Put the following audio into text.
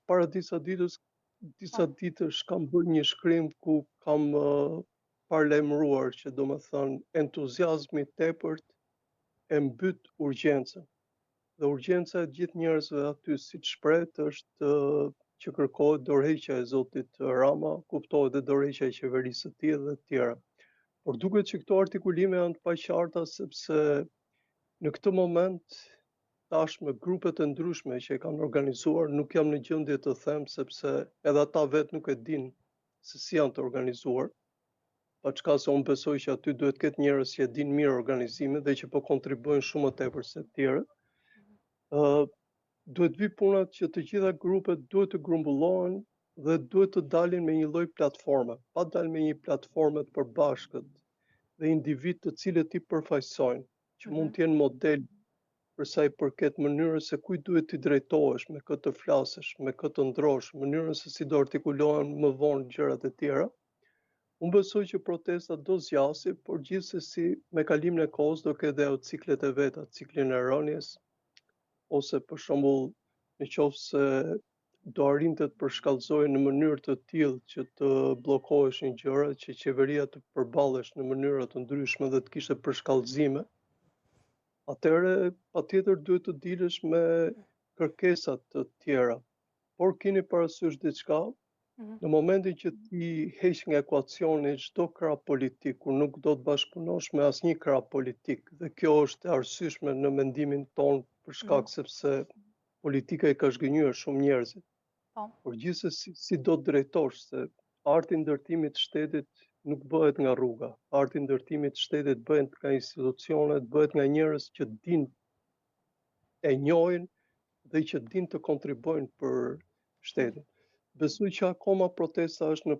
Para disa ditësh kam bërë një shkrim ku kam parlemruar që domethënë entuziazmi i tepërt e mbyt urgjencën. Dhe urgjenca e gjithë njerëzve aty, siç shprehet, është që kërkohet dorëheqja e zotit Rama, kuptohet dhe dorëheqja e qeverisë së tij dhe të tjera. Por duket që këto artikulime janë të paqarta sepse në këtë moment tashmë grupet e ndryshme që e kanë organizuar nuk jam në gjendje të them sepse edhe ata vetë nuk e dinë se si janë të organizuar. Paçka se unë besoj që aty duhet ketë njerëz që e dinë mirë organizimin dhe që po kontribuojnë shumë më tepër se të tjerët. Duhet vi punat që të gjitha grupet duhet të grumbullohen dhe duhet të dalin me një lloj platforme, pa dalë me një platforme të përbashkët dhe individ të cilët i përfaqësojnë, që mund të jenë model për sa i përket mënyrës se kujt duhet t'i drejtohesh, me këtë të flasësh, me këtë të ndrosh, mënyrën se si do artikulohen më vonë gjërat e tjera. Unë besoj që protesta do zgjasi, por gjithsesi me kalimin e kohës do ketë edhe ciklet e veta, ciklin e rënies, ose për shembull nëse do arrinte të përshkallëzohej në mënyrë të tillë që të bllokoheshin gjërat, që qeveria të përballesh në mënyra të ndryshme dhe të kishte përshkallëzime, atëherë patjetër duhet të dilesh me kërkesa të tjera. Por keni parasysh diçka, në momentin që ti heq nga ekuacioni çdo krah politik, kur nuk do të bashkëpunosh me asnjë krah politik, dhe kjo është e arsyeshme në mendimin tonë për shkak sepse politika i ka zhgënjur shumë njerëzit. Por gjithsesi si do të drejtosh, se arti i ndërtimit të shtetit nuk bëhet nga rruga. Arti i ndërtimit të shtetit bëhet nga institucionet, bëhet nga njerëz që dinë, e njohin dhe që dinë të kontribuojnë për shtetin. Besoj që akoma protesta është në